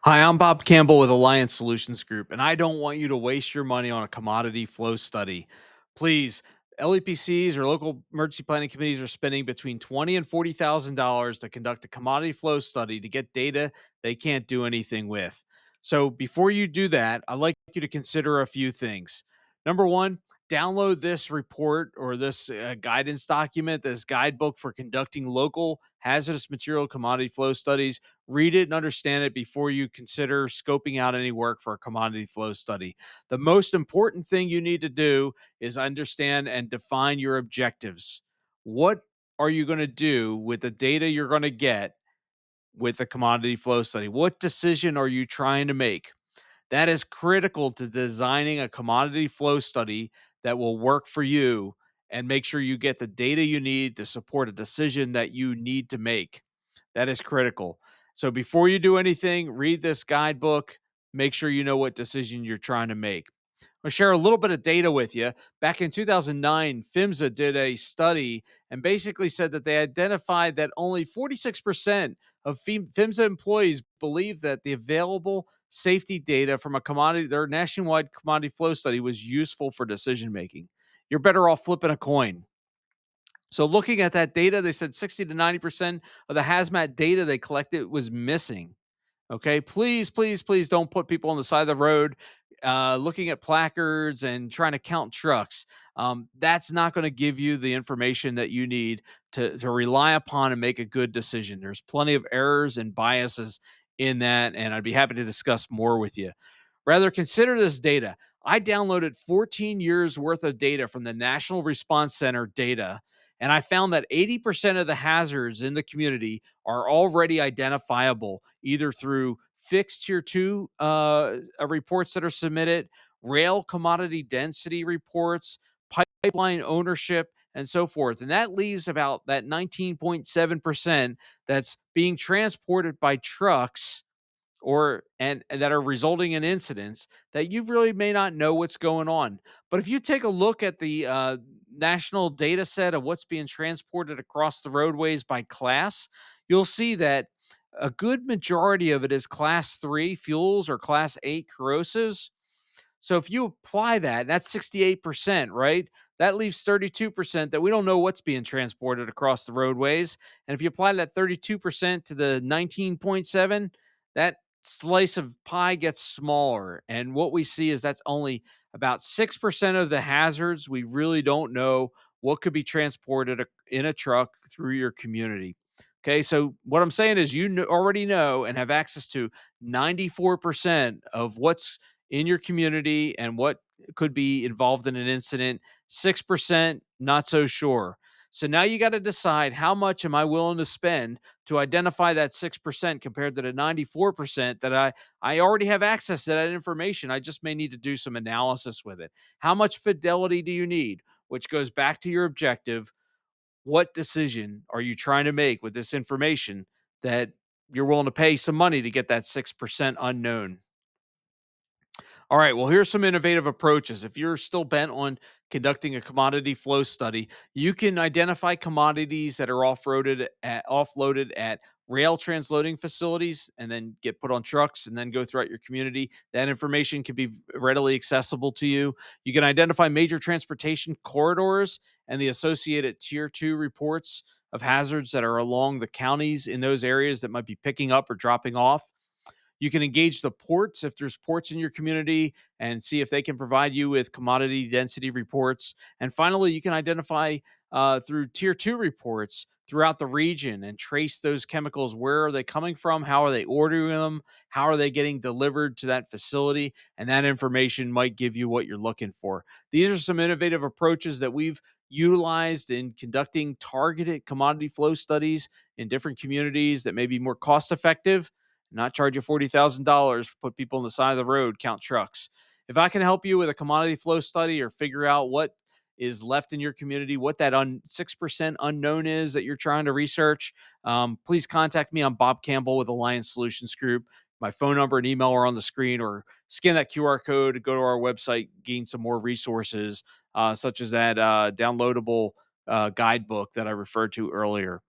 Hi, I'm Bob Campbell with Alliance Solutions Group, and I don't want you to waste your money on a commodity flow study. Please, LEPCs or local emergency planning committees are spending between $20 and $40,000 to conduct a commodity flow study to get data they can't do anything with. So before you do that, I'd like you to consider a few things. Number one, download this report or this guidance document, this guidebook for conducting local hazardous material commodity flow studies. Read it and understand it before you consider scoping out any work for a commodity flow study. The most important thing you need to do is understand and define your objectives. What are you going to do with the data you're going to get with a commodity flow study? What decision are you trying to make? That is critical to designing a commodity flow study that will work for you and make sure you get the data you need to support a decision that you need to make. That is critical. So before you do anything, read this guidebook. Make sure you know what decision you're trying to make. I'll share a little bit of data with you. Back in 2009, PHMSA did a study and basically said that they identified that only 46% of PHMSA employees believe that the available safety data from a commodity, their nationwide commodity flow study, was useful for decision making. You're better off flipping a coin. So, looking at that data, they said 60 to 90% of the hazmat data they collected was missing. Okay, please, please, please don't put people on the side of the road looking at placards and trying to count trucks. That's not going to give you the information that you need to rely upon and make a good decision. There's plenty of errors and biases in that, and I'd be happy to discuss more with you. Rather, consider this data. I downloaded 14 years worth of data from the National Response Center data, and I found that 80% of the hazards in the community are already identifiable either through fixed tier two reports that are submitted, rail commodity density reports, pipeline ownership, and so forth. And that leaves about that 19.7% that's being transported by trucks and that are resulting in incidents that you really may not know what's going on. But if you take a look at the national data set of what's being transported across the roadways by class, you'll see that a good majority of it is class 3 fuels or class 8 corrosives. So if you apply that, that's 68%, right? That leaves 32% that we don't know what's being transported across the roadways. And if you apply that 32% to the 19.7, that slice of pie gets smaller. And what we see is that's only about 6% of the hazards. We really don't know what could be transported in a truck through your community. Okay, so what I'm saying is already know and have access to 94% of what's in your community and what could be involved in an incident. 6% not so sure. So now you got to decide, how much am I willing to spend to identify that 6% compared to the 94% that I already have access to that information. I just may need to do some analysis with it. How much fidelity do you need? Which goes back to your objective. What decision are you trying to make with this information that you're willing to pay some money to get that 6% unknown? All right, well, here's some innovative approaches. If you're still bent on conducting a commodity flow study, you can identify commodities that are offloaded at rail transloading facilities and then get put on trucks and then go throughout your community. That information can be readily accessible to you. You can identify major transportation corridors and the associated tier 2 reports of hazards that are along the counties in those areas that might be picking up or dropping off. You can engage the ports if there's ports in your community and see if they can provide you with commodity density reports. And finally, you can identify through tier 2 reports throughout the region and trace those chemicals. Where are they coming from? How are they ordering them? How are they getting delivered to that facility? And that information might give you what you're looking for. These are some innovative approaches that we've utilized in conducting targeted commodity flow studies in different communities that may be more cost effective, not charge you $40,000, put people on the side of the road, count trucks. If I can help you with a commodity flow study or figure out what is left in your community, what that 6% unknown is that you're trying to research, please contact me. I'm Bob Campbell with Alliance Solutions Group. My phone number and email are on the screen, or scan that QR code, go to our website, gain some more resources, such as that downloadable guidebook that I referred to earlier.